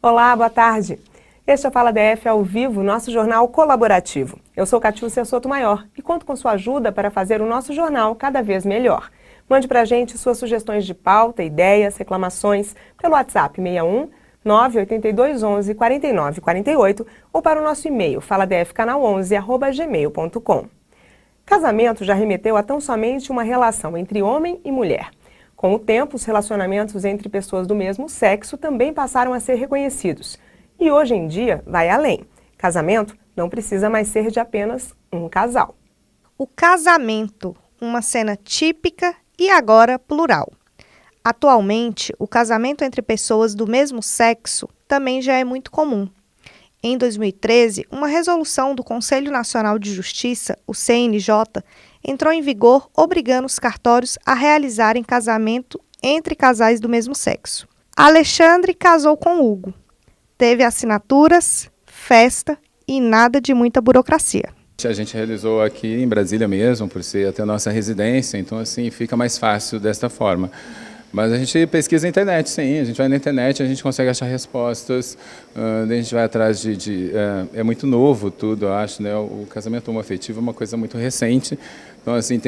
Olá, boa tarde. Este é o Fala DF ao vivo, nosso jornal colaborativo. Eu sou Catiúcia Sotomayor e conto com sua ajuda para fazer o nosso jornal cada vez melhor. Mande para a gente suas sugestões de pauta, ideias, reclamações pelo WhatsApp 61 982 11 49 48 ou para o nosso e-mail faladfcanal11@gmail.com. Casamento já remeteu a tão somente uma relação entre homem e mulher. Com o tempo, os relacionamentos entre pessoas do mesmo sexo também passaram a ser reconhecidos. E hoje em dia, vai além. Casamento não precisa mais ser de apenas um casal. O casamento, uma cena típica e agora plural. Atualmente, o casamento entre pessoas do mesmo sexo também já é muito comum. Em 2013, uma resolução do Conselho Nacional de Justiça, o CNJ, entrou em vigor obrigando os cartórios a realizarem casamento entre casais do mesmo sexo. Alexandre casou com Hugo. Teve assinaturas, festa e nada de muita burocracia. A gente realizou aqui em Brasília mesmo, por ser até a nossa residência, então assim fica mais fácil desta forma. Mas a gente pesquisa na internet, sim, a gente vai na internet, a gente consegue achar respostas, a gente vai atrás é muito novo tudo, eu acho, né? O casamento homoafetivo é uma coisa muito recente, então assim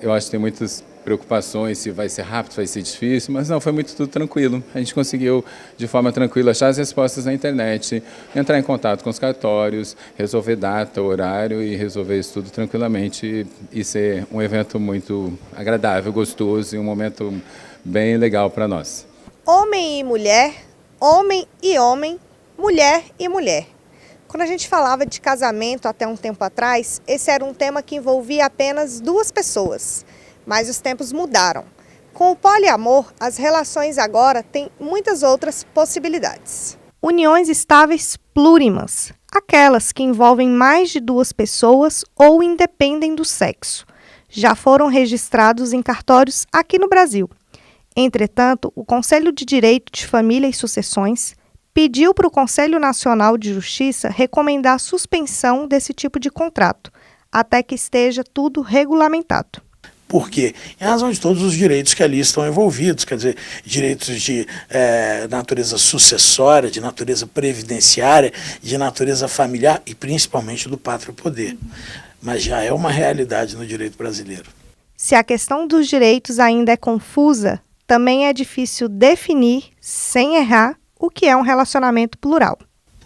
eu acho que tem muitas preocupações, se vai ser rápido, vai ser difícil, mas não, foi tudo tranquilo. A gente conseguiu, de forma tranquila, achar as respostas na internet, entrar em contato com os cartórios, resolver data, horário e resolver isso tudo tranquilamente e ser um evento muito agradável, gostoso e um momento bem legal para nós. Homem e mulher, homem e homem, mulher e mulher. Quando a gente falava de casamento até um tempo atrás, esse era um tema que envolvia apenas duas pessoas. Mas os tempos mudaram. Com o poliamor, as relações agora têm muitas outras possibilidades. Uniões estáveis plurimas, aquelas que envolvem mais de duas pessoas ou independem do sexo, já foram registrados em cartórios aqui no Brasil. Entretanto, o Conselho de Direito de Família e Sucessões pediu para o Conselho Nacional de Justiça recomendar a suspensão desse tipo de contrato, até que esteja tudo regulamentado. Por quê? Em razão de todos os direitos que ali estão envolvidos, quer dizer, direitos de natureza sucessória, de natureza previdenciária, de natureza familiar e principalmente do pátrio poder. Mas já é uma realidade no direito brasileiro. Se a questão dos direitos ainda é confusa, também é difícil definir, sem errar, o que é um relacionamento plural.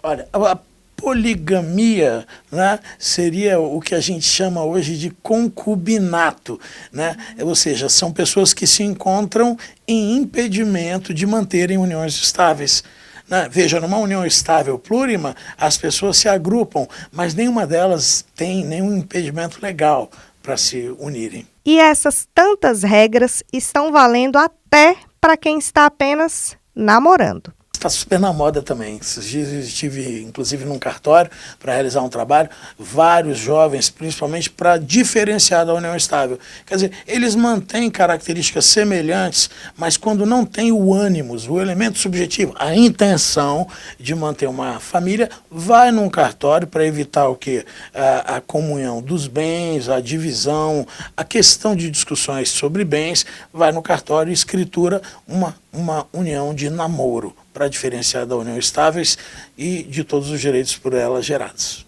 Olha, a poligamia, né, seria o que a gente chama hoje de concubinato, né? Ou seja, são pessoas que se encontram em impedimento de manterem uniões estáveis. Né? Veja, numa união estável plurima, as pessoas se agrupam, mas nenhuma delas tem nenhum impedimento legal para se unirem. E essas tantas regras estão valendo até para quem está apenas namorando. Está super na moda também. Esses dias eu estive, inclusive, num cartório para realizar um trabalho, vários jovens, principalmente para diferenciar da união estável. Quer dizer, eles mantêm características semelhantes, mas quando não tem o ânimos, o elemento subjetivo, a intenção de manter uma família, vai num cartório para evitar o quê? A comunhão dos bens, a divisão, a questão de discussões sobre bens, vai no cartório e escritura uma união de namoro, para diferenciar da união estáveis e de todos os direitos por ela gerados.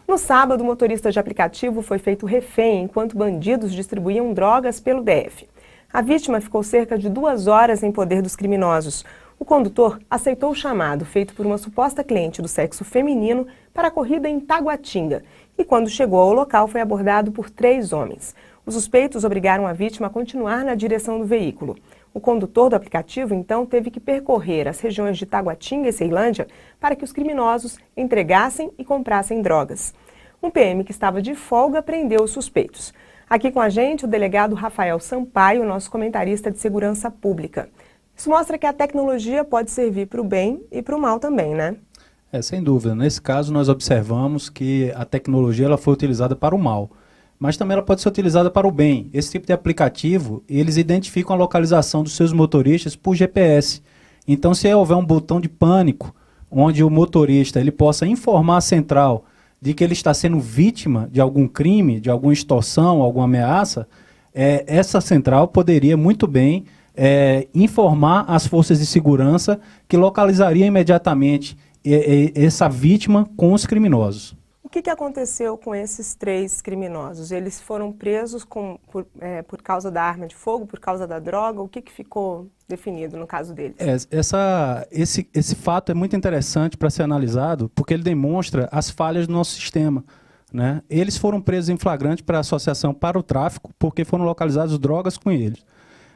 No sábado, o motorista de aplicativo foi feito refém enquanto bandidos distribuíam drogas pelo DF. A vítima ficou cerca de 2 horas em poder dos criminosos. O condutor aceitou o chamado feito por uma suposta cliente do sexo feminino para a corrida em Taguatinga e, quando chegou ao local, foi abordado por 3 homens. Os suspeitos obrigaram a vítima a continuar na direção do veículo. O condutor do aplicativo, então, teve que percorrer as regiões de Taguatinga e Ceilândia para que os criminosos entregassem e comprassem drogas. Um PM que estava de folga prendeu os suspeitos. Aqui com a gente, o delegado Rafael Sampaio, nosso comentarista de segurança pública. Isso mostra que a tecnologia pode servir para o bem e para o mal também, né? Sem dúvida. Nesse caso, nós observamos que a tecnologia ela foi utilizada para o mal, mas também ela pode ser utilizada para o bem. Esse tipo de aplicativo, eles identificam a localização dos seus motoristas por GPS. Então, se houver um botão de pânico, onde o motorista ele possa informar a central de que ele está sendo vítima de algum crime, de alguma extorsão, alguma ameaça, essa central poderia muito bem informar as forças de segurança que localizariam imediatamente essa vítima com os criminosos. O que aconteceu com esses 3 criminosos? Eles foram presos por causa da arma de fogo, por causa da droga? O que ficou definido no caso deles? Esse fato é muito interessante para ser analisado, porque ele demonstra as falhas do nosso sistema, né? Eles foram presos em flagrante para associação para o tráfico, porque foram localizadas drogas com eles.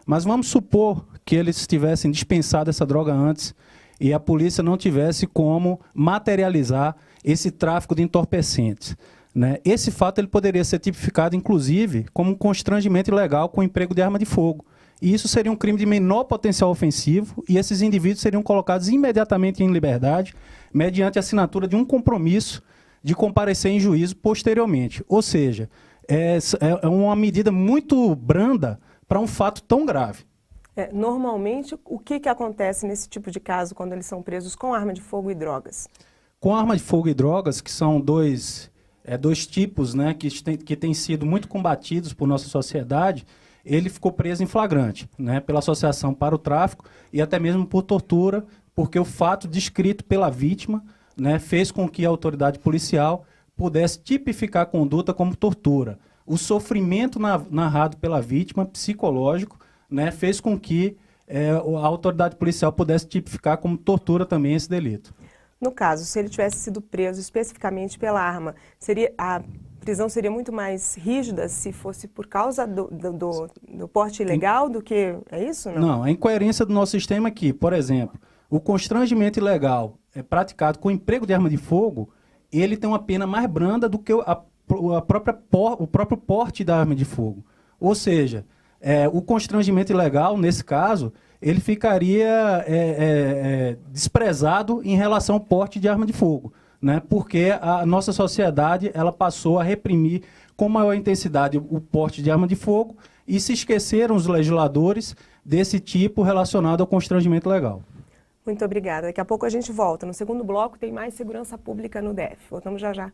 Mas vamos supor que eles tivessem dispensado essa droga antes e a polícia não tivesse como materializar esse tráfico de entorpecentes, né? Esse fato ele poderia ser tipificado, inclusive, como um constrangimento ilegal com o emprego de arma de fogo. E isso seria um crime de menor potencial ofensivo e esses indivíduos seriam colocados imediatamente em liberdade mediante a assinatura de um compromisso de comparecer em juízo posteriormente. Ou seja, é uma medida muito branda para um fato tão grave. Normalmente, o que acontece nesse tipo de caso quando eles são presos com arma de fogo e drogas? Com arma de fogo e drogas, que são dois tipos, né, que têm sido muito combatidos por nossa sociedade, ele ficou preso em flagrante, né, pela associação para o tráfico e até mesmo por tortura, porque o fato descrito pela vítima, né, fez com que a autoridade policial pudesse tipificar a conduta como tortura. O sofrimento narrado pela vítima, psicológico, né, fez com que a autoridade policial pudesse tipificar como tortura também esse delito. No caso, se ele tivesse sido preso especificamente pela arma, a prisão seria muito mais rígida se fosse por causa do porte ilegal do que... É isso? Não, a incoerência do nosso sistema aqui, por exemplo, o constrangimento ilegal praticado com o emprego de arma de fogo, ele tem uma pena mais branda do que o próprio porte da arma de fogo. Ou seja, o constrangimento ilegal, nesse caso, ele ficaria desprezado em relação ao porte de arma de fogo, né? Porque a nossa sociedade ela passou a reprimir com maior intensidade o porte de arma de fogo e se esqueceram os legisladores desse tipo relacionado ao constrangimento legal. Muito obrigada. Daqui a pouco a gente volta. No segundo bloco tem mais segurança pública no DF. Voltamos já já.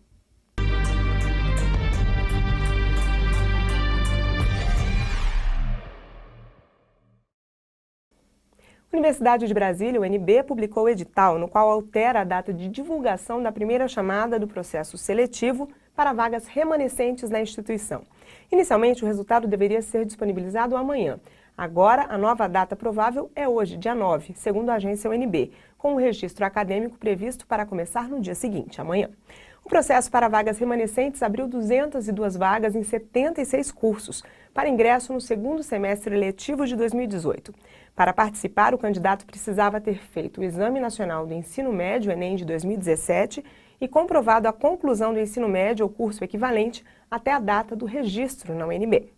A Universidade de Brasília, UNB, publicou o edital no qual altera a data de divulgação da primeira chamada do processo seletivo para vagas remanescentes na instituição. Inicialmente, o resultado deveria ser disponibilizado amanhã. Agora, a nova data provável é hoje, dia 9, segundo a agência UNB, com o registro acadêmico previsto para começar no dia seguinte, amanhã. O processo para vagas remanescentes abriu 202 vagas em 76 cursos, para ingresso no segundo semestre letivo de 2018. Para participar, o candidato precisava ter feito o Exame Nacional do Ensino Médio, Enem, de 2017, e comprovado a conclusão do ensino médio ou curso equivalente até a data do registro na UNB.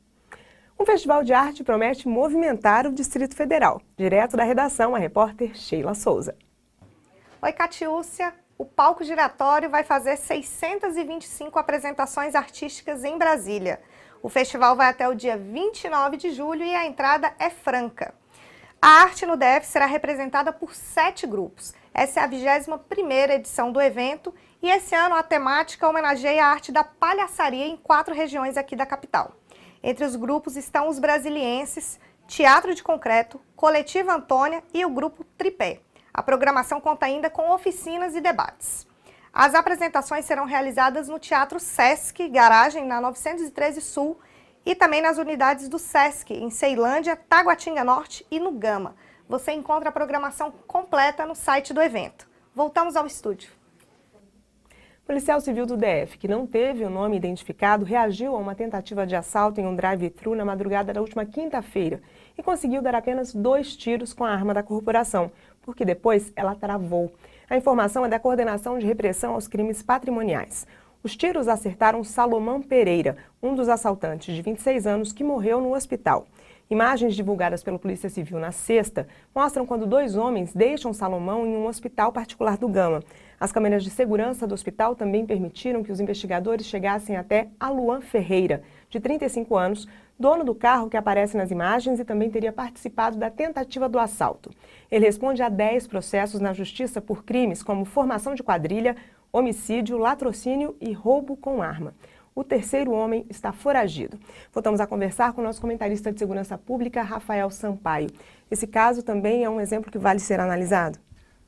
Um festival de arte promete movimentar o Distrito Federal. Direto da redação, a repórter Sheila Souza. Oi, Catiúcia. O palco giratório vai fazer 625 apresentações artísticas em Brasília. O festival vai até o dia 29 de julho e a entrada é franca. A arte no DF será representada por 7 grupos. Essa é a 21ª edição do evento e esse ano a temática homenageia a arte da palhaçaria em 4 regiões aqui da capital. Entre os grupos estão os brasilienses, Teatro de Concreto, Coletivo Antônia e o grupo Tripé. A programação conta ainda com oficinas e debates. As apresentações serão realizadas no Teatro Sesc, Garagem, na 913 Sul, e também nas unidades do Sesc, em Ceilândia, Taguatinga Norte e no Gama. Você encontra a programação completa no site do evento. Voltamos ao estúdio. O policial civil do DF, que não teve o nome identificado, reagiu a uma tentativa de assalto em um drive-thru na madrugada da última quinta-feira e conseguiu dar apenas 2 tiros com a arma da corporação, porque depois ela travou. A informação é da Coordenação de Repressão aos Crimes Patrimoniais. Os tiros acertaram Salomão Pereira, um dos assaltantes de 26 anos que morreu no hospital. Imagens divulgadas pela Polícia Civil na sexta mostram quando 2 homens deixam Salomão em um hospital particular do Gama. As câmeras de segurança do hospital também permitiram que os investigadores chegassem até Aluan Ferreira, de 35 anos, dono do carro que aparece nas imagens e também teria participado da tentativa do assalto. Ele responde a 10 processos na justiça por crimes como formação de quadrilha, homicídio, latrocínio e roubo com arma. O terceiro homem está foragido. Voltamos a conversar com o nosso comentarista de segurança pública, Rafael Sampaio. Esse caso também é um exemplo que vale ser analisado?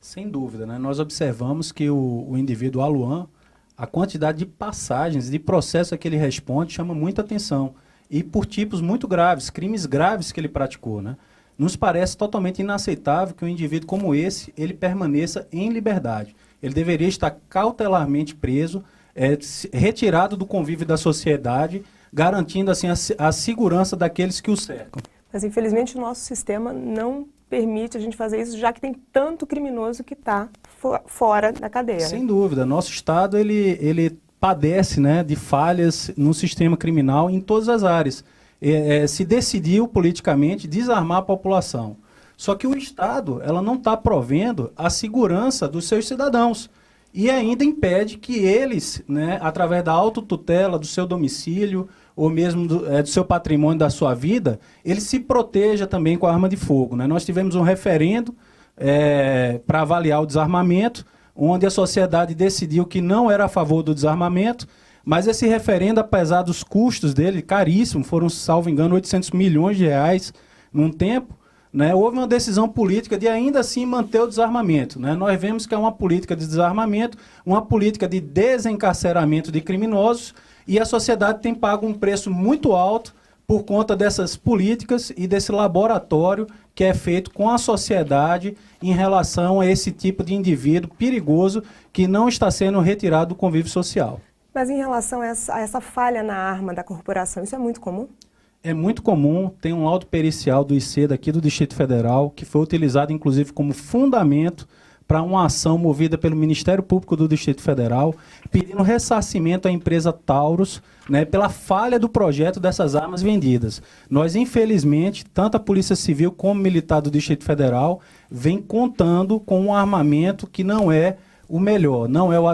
Sem dúvida, né? Nós observamos que o indivíduo Aluan, a quantidade de passagens, de processo a que ele responde, chama muita atenção. E por tipos muito graves, crimes graves que ele praticou, né? Nos parece totalmente inaceitável que um indivíduo como esse, ele permaneça em liberdade. Ele deveria estar cautelarmente preso, retirado do convívio da sociedade, garantindo assim a segurança daqueles que o cercam. Mas infelizmente o nosso sistema não permite a gente fazer isso, já que tem tanto criminoso que está fora da cadeia. Sem né? dúvida. Nosso Estado ele padece, né, de falhas no sistema criminal em todas as áreas. Se decidiu politicamente desarmar a população. Só que o Estado ela não está provendo a segurança dos seus cidadãos. E ainda impede que eles, né, através da autotutela do seu domicílio, ou mesmo do seu patrimônio, da sua vida, ele se proteja também com a arma de fogo. Né? Nós tivemos um referendo para avaliar o desarmamento, onde a sociedade decidiu que não era a favor do desarmamento, mas esse referendo, apesar dos custos dele, caríssimo, foram, salvo engano, 800 milhões de reais num tempo, né, houve uma decisão política de ainda assim manter o desarmamento. Né? Nós vemos que é uma política de desarmamento, uma política de desencarceramento de criminosos, e a sociedade tem pago um preço muito alto por conta dessas políticas e desse laboratório que é feito com a sociedade em relação a esse tipo de indivíduo perigoso que não está sendo retirado do convívio social. Mas em relação a essa falha na arma da corporação, isso é muito comum? É muito comum, tem um laudo pericial do IC daqui do Distrito Federal, que foi utilizado inclusive como fundamento para uma ação movida pelo Ministério Público do Distrito Federal, pedindo ressarcimento à empresa Taurus, né, pela falha do projeto dessas armas vendidas. Nós, infelizmente, tanto a Polícia Civil como o Militar do Distrito Federal vem contando com um armamento que não é o melhor, não é o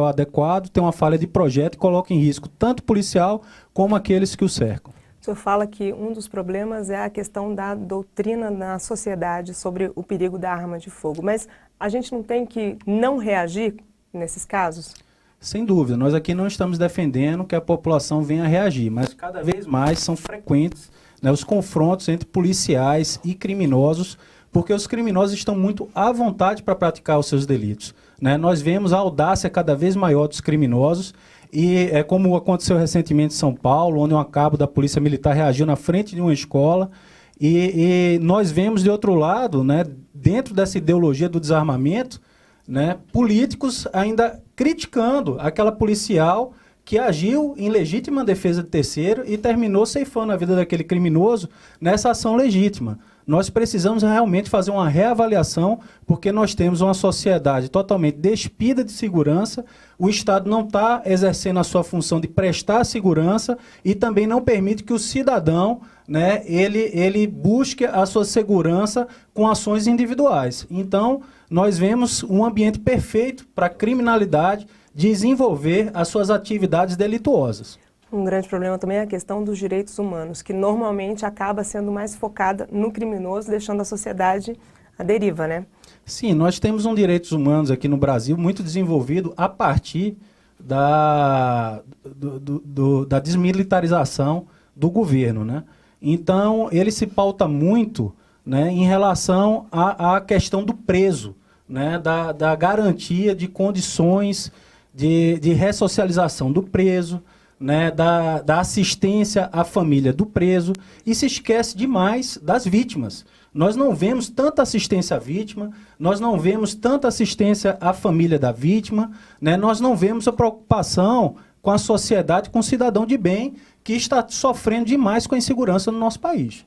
adequado, tem uma falha de projeto e coloca em risco tanto o policial como aqueles que o cercam. O senhor fala que um dos problemas é a questão da doutrina na sociedade sobre o perigo da arma de fogo, mas a gente não tem que não reagir nesses casos? Sem dúvida, nós aqui não estamos defendendo que a população venha reagir, mas cada vez mais são frequentes, né, os confrontos entre policiais e criminosos, porque os criminosos estão muito à vontade para praticar os seus delitos. Né? Nós vemos a audácia cada vez maior dos criminosos, e é como aconteceu recentemente em São Paulo, onde um cabo da Polícia Militar reagiu na frente de uma escola, e nós vemos de outro lado, né, dentro dessa ideologia do desarmamento, né, políticos ainda criticando aquela policial que agiu em legítima defesa de terceiro e terminou ceifando a vida daquele criminoso nessa ação legítima. Nós precisamos realmente fazer uma reavaliação, porque nós temos uma sociedade totalmente despida de segurança, o Estado não está exercendo a sua função de prestar segurança e também não permite que o cidadão, né, ele busque a sua segurança com ações individuais. Então, nós vemos um ambiente perfeito para a criminalidade desenvolver as suas atividades delituosas. Um grande problema também é a questão dos direitos humanos, que normalmente acaba sendo mais focada no criminoso, deixando a sociedade à deriva, né? Sim, nós temos um direitos humanos aqui no Brasil muito desenvolvido a partir da desmilitarização do governo, né? Então, ele se pauta muito, né, em relação à questão do preso, né, da garantia de condições de ressocialização do preso, né, da assistência à família do preso, e se esquece demais das vítimas. Nós não vemos tanta assistência à vítima, nós não vemos tanta assistência à família da vítima, né, nós não vemos a preocupação com a sociedade, com o cidadão de bem, que está sofrendo demais com a insegurança no nosso país.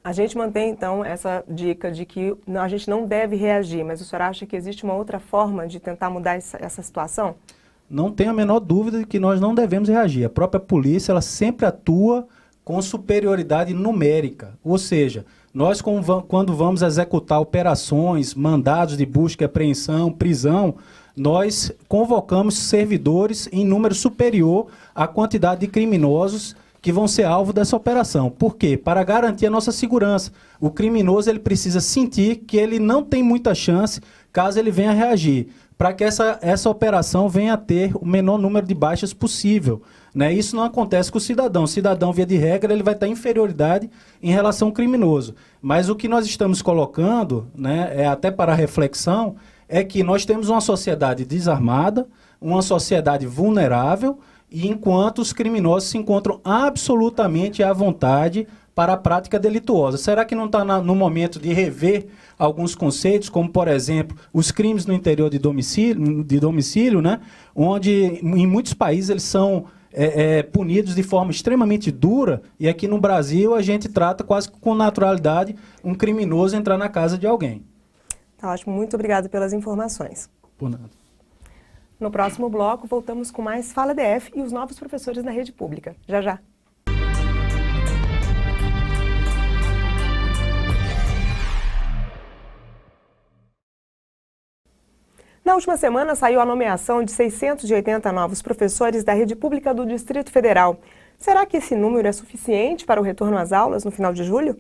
A gente mantém, então, essa dica de que a gente não deve reagir, mas o senhor acha que existe uma outra forma de tentar mudar essa situação? Não tenho a menor dúvida de que nós não devemos reagir. A própria polícia, ela sempre atua com superioridade numérica. Ou seja, nós quando vamos executar operações, mandados de busca e apreensão, prisão, nós convocamos servidores em número superior à quantidade de criminosos que vão ser alvo dessa operação. Por quê? Para garantir a nossa segurança. O criminoso ele precisa sentir que ele não tem muita chance caso ele venha reagir, para que essa operação venha a ter o menor número de baixas possível, né? Isso não acontece com o cidadão. O cidadão, via de regra, ele vai estar em inferioridade em relação ao criminoso. Mas o que nós estamos colocando, né, até para reflexão, é que nós temos uma sociedade desarmada, uma sociedade vulnerável, e enquanto os criminosos se encontram absolutamente à vontade para a prática delituosa. Será que não está no momento de rever alguns conceitos, como, por exemplo, os crimes no interior de domicílio, né? Onde em muitos países eles são punidos de forma extremamente dura, e aqui no Brasil a gente trata quase com naturalidade um criminoso entrar na casa de alguém. Tá ótimo, muito obrigada pelas informações. Por nada. No próximo bloco, voltamos com mais Fala DF e os novos professores na rede pública. Já, já. Na última semana, saiu a nomeação de 680 novos professores da rede pública do Distrito Federal. Será que esse número é suficiente para o retorno às aulas no final de julho?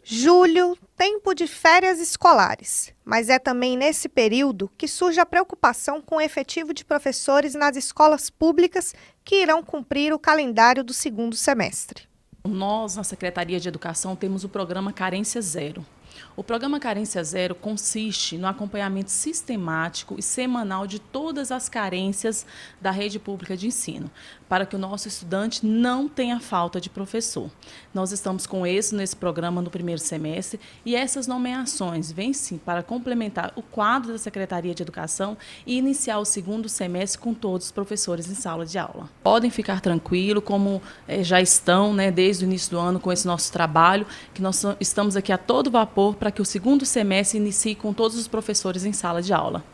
Julho, tempo de férias escolares, mas é também nesse período que surge a preocupação com o efetivo de professores nas escolas públicas que irão cumprir o calendário do segundo semestre. Nós, na Secretaria de Educação, temos o programa Carência Zero. O programa Carência Zero consiste no acompanhamento sistemático e semanal de todas as carências da rede pública de ensino, para que o nosso estudante não tenha falta de professor. Nós estamos com isso nesse programa no primeiro semestre, e essas nomeações vêm sim para complementar o quadro da Secretaria de Educação e iniciar o segundo semestre com todos os professores em sala de aula. Podem ficar tranquilos, como já estão, né, desde o início do ano com esse nosso trabalho, que nós estamos aqui a todo vapor para que o segundo semestre inicie com todos os professores em sala de aula.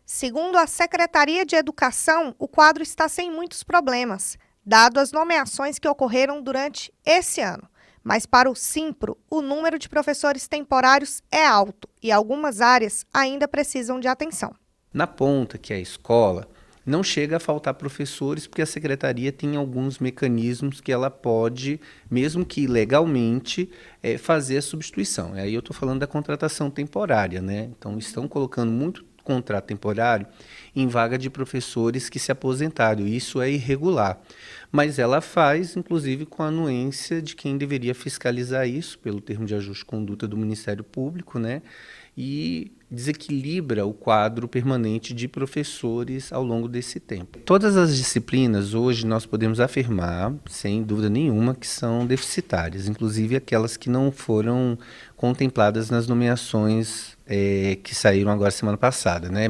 Segundo a Secretaria de Educação, o quadro está sem muitos problemas, dado as nomeações que ocorreram durante esse ano. Mas para o Simpro, o número de professores temporários é alto e algumas áreas ainda precisam de atenção. Na ponta, que é a escola, não chega a faltar professores, porque a secretaria tem alguns mecanismos que ela pode, mesmo que legalmente, fazer a substituição. Aí eu estou falando da contratação temporária, né? Então estão colocando muito contrato temporário em vaga de professores que se aposentaram. Isso é irregular. Mas ela faz, inclusive, com a anuência de quem deveria fiscalizar isso, pelo termo de ajuste de conduta do Ministério Público, né? E desequilibra o quadro permanente de professores ao longo desse tempo. Todas as disciplinas, hoje, nós podemos afirmar, sem dúvida nenhuma, que são deficitárias, inclusive aquelas que não foram contempladas nas nomeações que saíram agora semana passada, né?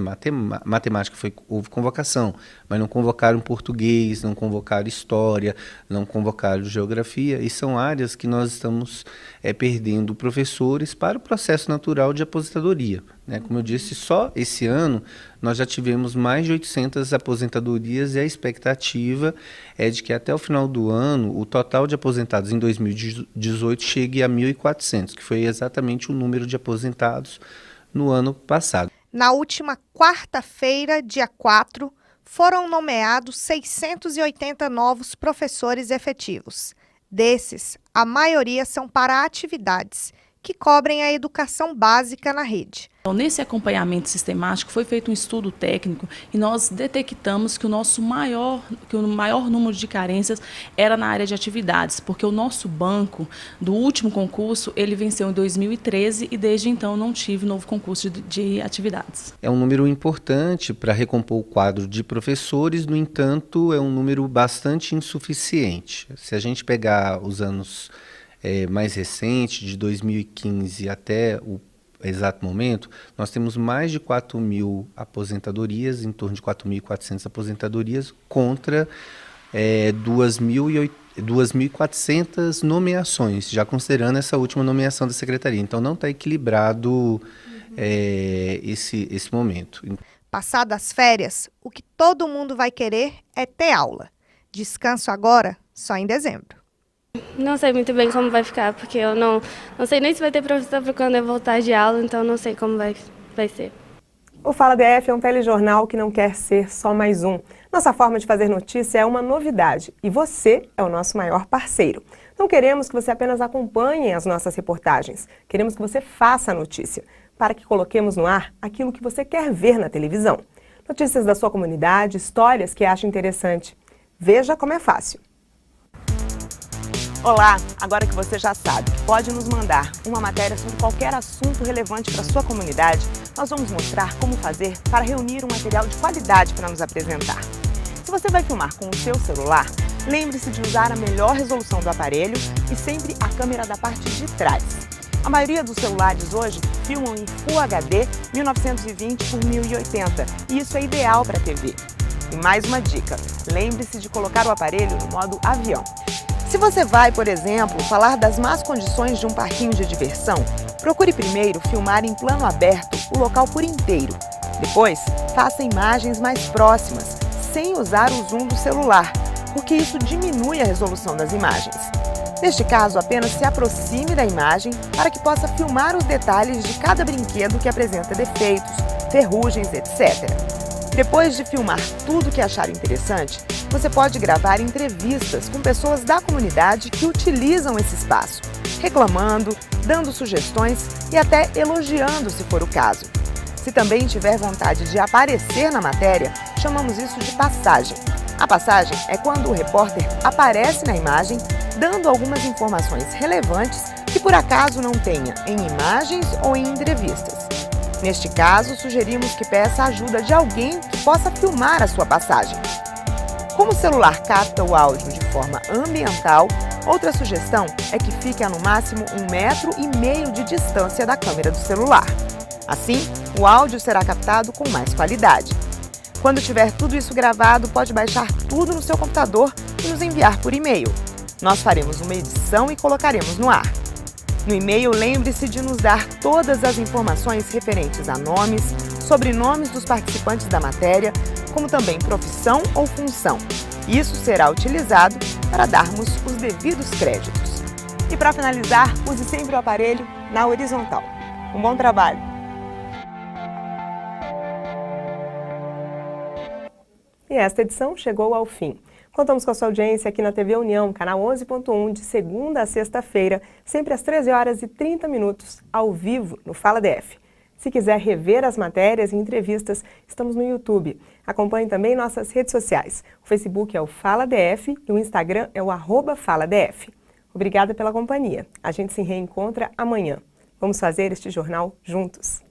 Matemática houve convocação, mas não convocaram português, não convocaram história, não convocaram geografia, e são áreas que nós estamos perdendo professores para o processo natural de aposentadoria, né? Como eu disse, só esse ano nós já tivemos mais de 800 aposentadorias, e a expectativa é de que até o final do ano o total de aposentados em 2018 chegue a 1.400, que foi exatamente o número de aposentados no ano passado. Na última quarta-feira, dia 4, foram nomeados 680 novos professores efetivos. Desses, a maioria são para atividades que cobrem a educação básica na rede. Então, nesse acompanhamento sistemático, foi feito um estudo técnico e nós detectamos que o maior número de carências era na área de atividades, porque o nosso banco do último concurso, ele venceu em 2013 e desde então não tive novo concurso de atividades. É um número importante para recompor o quadro de professores, no entanto, é um número bastante insuficiente. Se a gente pegar os anos mais recentes, de 2015 até o exato momento, nós temos mais de 4.000 aposentadorias, em torno de 4.400 aposentadorias, contra 2.400 nomeações, já considerando essa última nomeação da secretaria. Então não está equilibrado esse momento. Passadas as férias, o que todo mundo vai querer é ter aula. Descanso agora, só em dezembro. Não sei muito bem como vai ficar, porque eu não sei nem se vai ter professor para quando eu voltar de aula, então não sei como vai ser. O Fala DF é um telejornal que não quer ser só mais um. Nossa forma de fazer notícia é uma novidade e você é o nosso maior parceiro. Não queremos que você apenas acompanhe as nossas reportagens, queremos que você faça a notícia, para que coloquemos no ar aquilo que você quer ver na televisão. Notícias da sua comunidade, histórias que acha interessante. Veja como é fácil. Olá, agora que você já sabe que pode nos mandar uma matéria sobre qualquer assunto relevante para a sua comunidade, nós vamos mostrar como fazer para reunir um material de qualidade para nos apresentar. Se você vai filmar com o seu celular, lembre-se de usar a melhor resolução do aparelho e sempre a câmera da parte de trás. A maioria dos celulares hoje filmam em Full HD 1920 por 1080 e isso é ideal para a TV. E mais uma dica, lembre-se de colocar o aparelho no modo avião. Se você vai, por exemplo, falar das más condições de um parquinho de diversão, procure primeiro filmar em plano aberto o local por inteiro. Depois, faça imagens mais próximas, sem usar o zoom do celular, porque isso diminui a resolução das imagens. Neste caso, apenas se aproxime da imagem para que possa filmar os detalhes de cada brinquedo que apresenta defeitos, ferrugens, etc. Depois de filmar tudo que achar interessante, você pode gravar entrevistas com pessoas da comunidade que utilizam esse espaço, reclamando, dando sugestões e até elogiando se for o caso. Se também tiver vontade de aparecer na matéria, chamamos isso de passagem. A passagem é quando o repórter aparece na imagem, dando algumas informações relevantes que por acaso não tenha em imagens ou em entrevistas. Neste caso, sugerimos que peça a ajuda de alguém que possa filmar a sua passagem. Como o celular capta o áudio de forma ambiental, outra sugestão é que fique a no máximo 1,5 metros de distância da câmera do celular. Assim, o áudio será captado com mais qualidade. Quando tiver tudo isso gravado, pode baixar tudo no seu computador e nos enviar por e-mail. Nós faremos uma edição e colocaremos no ar. No e-mail, lembre-se de nos dar todas as informações referentes a nomes, sobrenomes dos participantes da matéria, como também profissão ou função. Isso será utilizado para darmos os devidos créditos. E para finalizar, use sempre o aparelho na horizontal. Um bom trabalho! E esta edição chegou ao fim. Contamos com a sua audiência aqui na TV União, canal 11.1, de segunda a sexta-feira, sempre às 13h30, ao vivo no Fala DF. Se quiser rever as matérias e entrevistas, estamos no YouTube. Acompanhe também nossas redes sociais. O Facebook é o Fala DF e o Instagram é o @FalaDF. Obrigada pela companhia. A gente se reencontra amanhã. Vamos fazer este jornal juntos.